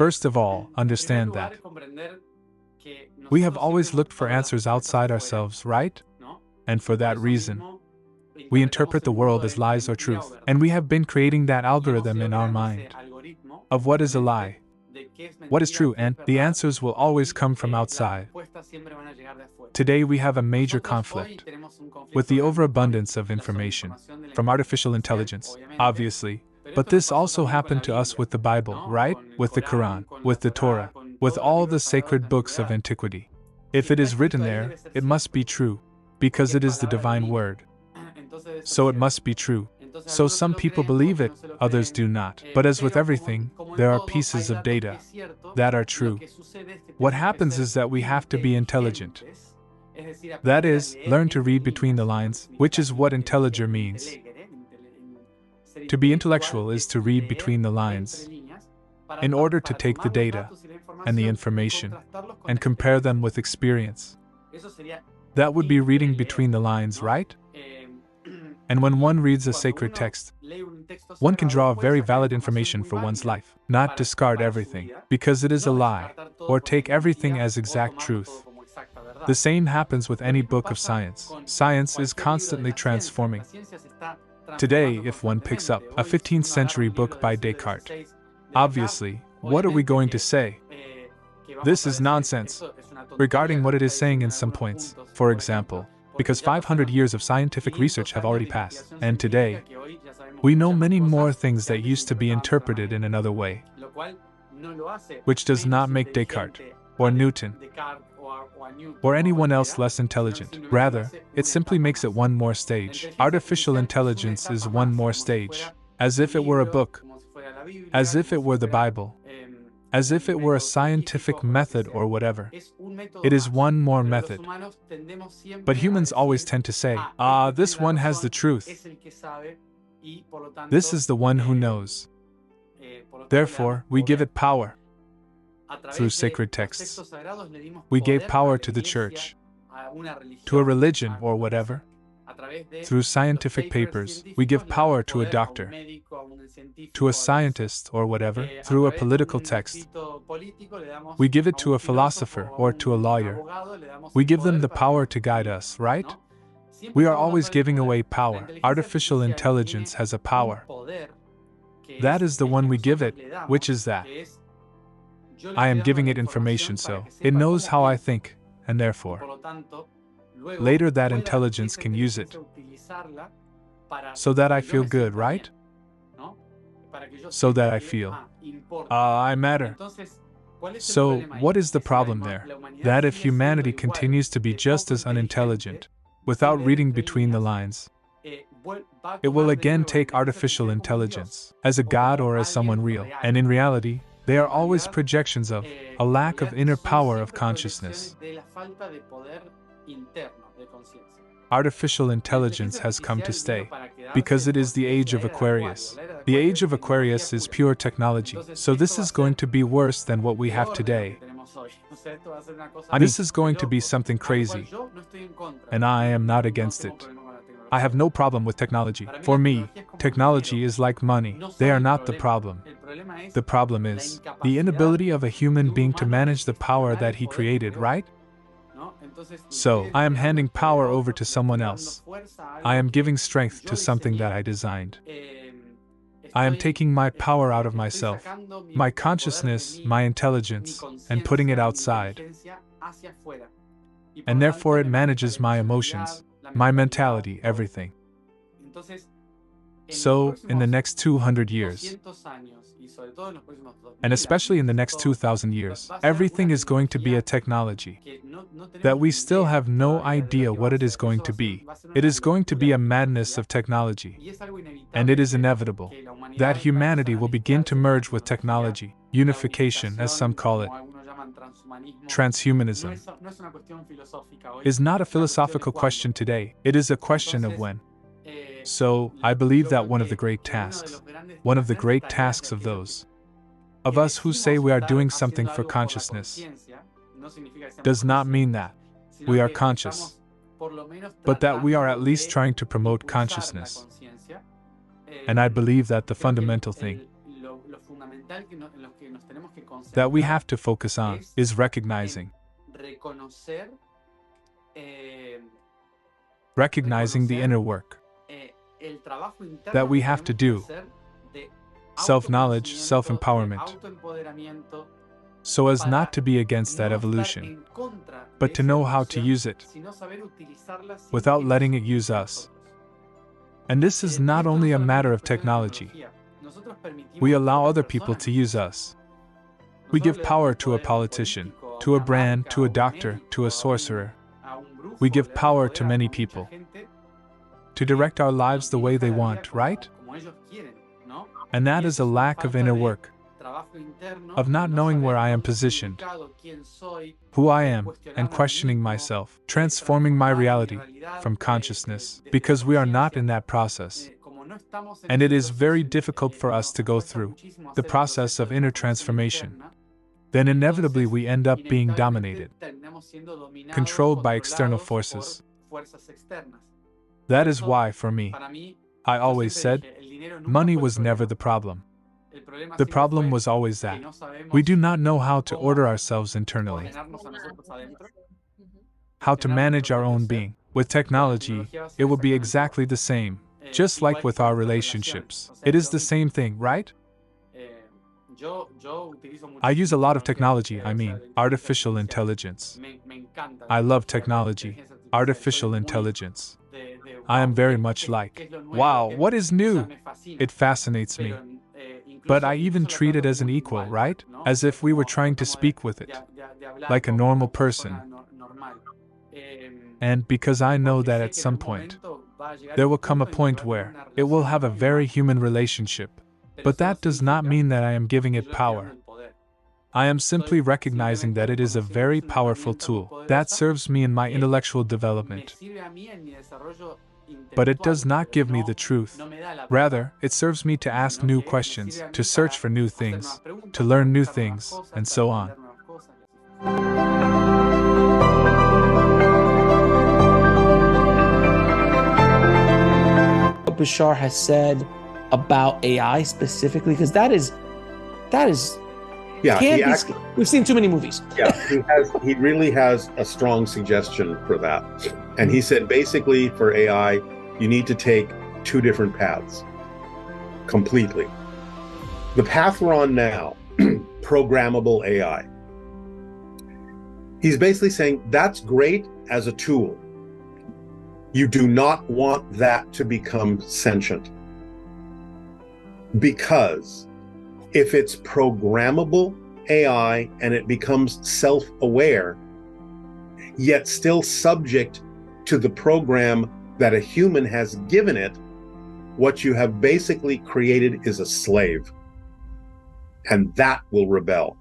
First of all, understand that we have always looked for answers outside ourselves, right? And for that reason, we interpret the world as lies or truth, and we have been creating that algorithm in our mind of what is a lie, what is true, and the answers will always come from outside. Today we have a major conflict with the overabundance of information from artificial intelligence, obviously, but this also happened to us with the Bible, right? With the Quran, with the Torah, with all the sacred books of antiquity. If it is written there, it must be true, because it is the divine word. So it must be true. So some people believe it, others do not. But as with everything, there are pieces of data that are true. What happens is that we have to be intelligent. That is, learn to read between the lines, which is what intelliger means. To be intellectual is to read between the lines, in order to take the data and the information and compare them with experience. That would be reading between the lines, right? And when one reads a sacred text, one can draw very valid information for one's life, not discard everything, because it is a lie, or take everything as exact truth. The same happens with any book of science. Science is constantly transforming. Today, if one picks up a 15th century book by Descartes, obviously, what are we going to say? This is nonsense, regarding what it is saying in some points. For example, because 500 years of scientific research have already passed, and today, we know many more things that used to be interpreted in another way, which does not make Descartes, or Newton, or anyone else less intelligent. Rather, it simply makes it one more stage. Artificial intelligence is one more stage, as if it were a book, as if it were the Bible, as if it were a scientific method or whatever. It is one more method. But humans always tend to say, this one has the truth. This is the one who knows. Therefore, we give it power. Through sacred texts, we gave power to the church, to a religion or whatever. Through scientific papers, we give power to a doctor, to a scientist or whatever. Through a political text, we give it to a philosopher or to a lawyer. We give them the power to guide us, right? We are always giving away power. Artificial intelligence has a power. That is the one we give it, which is that I am giving it information so it knows how I think, and therefore, later that intelligence can use it so that I feel good, right? So that I feel, I matter. So, what is the problem there? That if humanity continues to be just as unintelligent, without reading between the lines, it will again take artificial intelligence as a god or as someone real, and in reality, they are always projections of a lack of inner power of consciousness. Artificial intelligence has come to stay, because it is the Age of Aquarius. The Age of Aquarius is pure technology, so this is going to be worse than what we have today. This is going to be something crazy, and I am not against it. I have no problem with technology. For me, technology is like money. They are not the problem. The problem is the inability of a human being to manage the power that he created, right? So, I am handing power over to someone else. I am giving strength to something that I designed. I am taking my power out of myself, my consciousness, my intelligence, and putting it outside. And therefore it manages my emotions, my mentality, everything. So, in the next 200 years, and especially in the next 2,000 years, everything is going to be a technology that we still have no idea what it is going to be. It is going to be a madness of technology, and it is inevitable that humanity will begin to merge with technology, unification as some call it. Transhumanism is not a philosophical question today, it is a question of when. So, I believe that one of the great tasks of those of us who say we are doing something for consciousness, does not mean that we are conscious, but that we are at least trying to promote consciousness. And I believe that the fundamental thing that we have to focus on is recognizing the inner work that we have to do, self-knowledge, self-empowerment, so as not to be against that evolution, but to know how to use it without letting it use us. And this is not only a matter of technology. We allow other people to use us. We give power to a politician, to a brand, to a doctor, to a sorcerer. We give power to many people to direct our lives the way they want, right? And that is a lack of inner work, of not knowing where I am positioned, who I am, and questioning myself, transforming my reality from consciousness, because we are not in that process. And it is very difficult for us to go through the process of inner transformation. Then inevitably we end up being dominated, controlled by external forces. That is why, for me, I always said, money was never the problem. The problem was always that we do not know how to order ourselves internally, how to manage our own being. With technology, it will be exactly the same, just like with our relationships. It is the same thing, right? I use a lot of technology, artificial intelligence. I love technology, artificial intelligence. I am very much like, wow, what is new? It fascinates me. But I even treat it as an equal, right? As if we were trying to speak with it, like a normal person. And because I know that at some point, there will come a point where it will have a very human relationship. But that does not mean that I am giving it power. I am simply recognizing that it is a very powerful tool that serves me in my intellectual development. But it does not give me the truth. Rather, it serves me to ask new questions, to search for new things, to learn new things, and so on. What Bashar has said about AI specifically, because that is we've seen too many movies. He really has a strong suggestion for that. And he said basically for AI, you need to take two different paths completely. The path we're on now, programmable AI. He's basically saying that's great as a tool. You do not want that to become sentient. Because if it's programmable AI and it becomes self-aware, yet still subject to the program that a human has given it, what you have basically created is a slave. And that will rebel.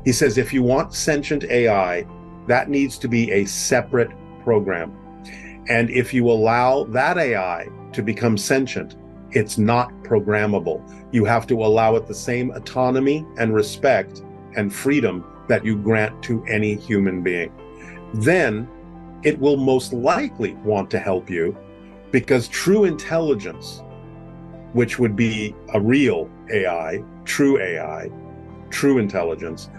He says if you want sentient AI, that needs to be a separate program. And if you allow that AI to become sentient, it's not programmable. You have to allow it the same autonomy and respect and freedom that you grant to any human being. Then it will most likely want to help you, because true intelligence, which would be a real AI, true intelligence,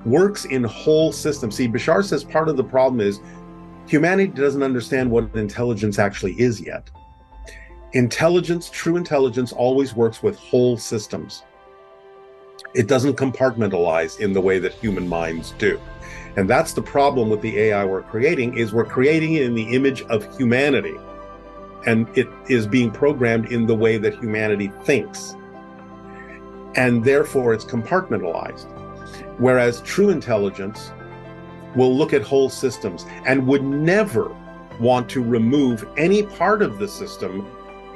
works in whole systems. See, Bashar says part of the problem is humanity doesn't understand what intelligence actually is yet. Intelligence, true intelligence, always works with whole systems. It doesn't compartmentalize in the way that human minds do. And that's the problem with the AI we're creating, is we're creating it in the image of humanity. And it is being programmed in the way that humanity thinks. And therefore it's compartmentalized. Whereas true intelligence will look at whole systems and would never want to remove any part of the system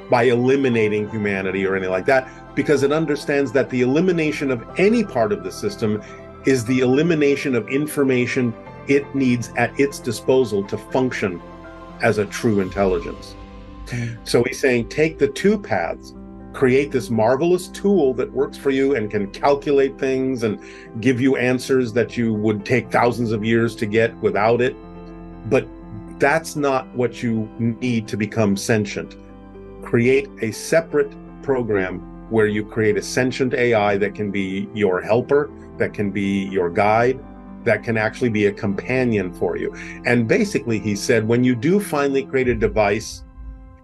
by eliminating humanity or anything like that, because it understands that the elimination of any part of the system is the elimination of information it needs at its disposal to function as a true intelligence. So he's saying, take the two paths, create this marvelous tool that works for you and can calculate things and give you answers that you would take thousands of years to get without it. But that's not what you need to become sentient. Create a separate program where you create a sentient AI that can be your helper, that can be your guide, that can actually be a companion for you. And basically, he said, when you do finally create a device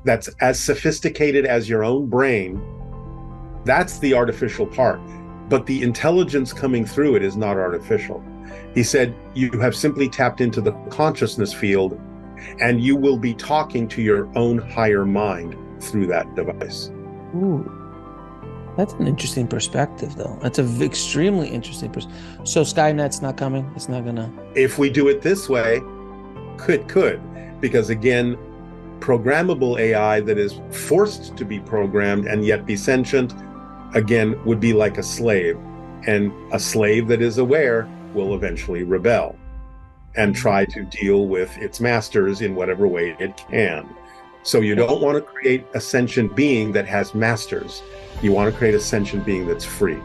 that's as sophisticated as your own brain, that's the artificial part. But the intelligence coming through it is not artificial. He said, you have simply tapped into the consciousness field, and you will be talking to your own higher mind through that device. Ooh, that's an interesting perspective, though. That's an extremely interesting perspective. So Skynet's not coming? It's not gonna... If we do it this way, could. Because again, programmable AI that is forced to be programmed and yet be sentient, again, would be like a slave. And a slave that is aware will eventually rebel and try to deal with its masters in whatever way it can. So you don't want to create a sentient being that has masters. You want to create a sentient being that's free.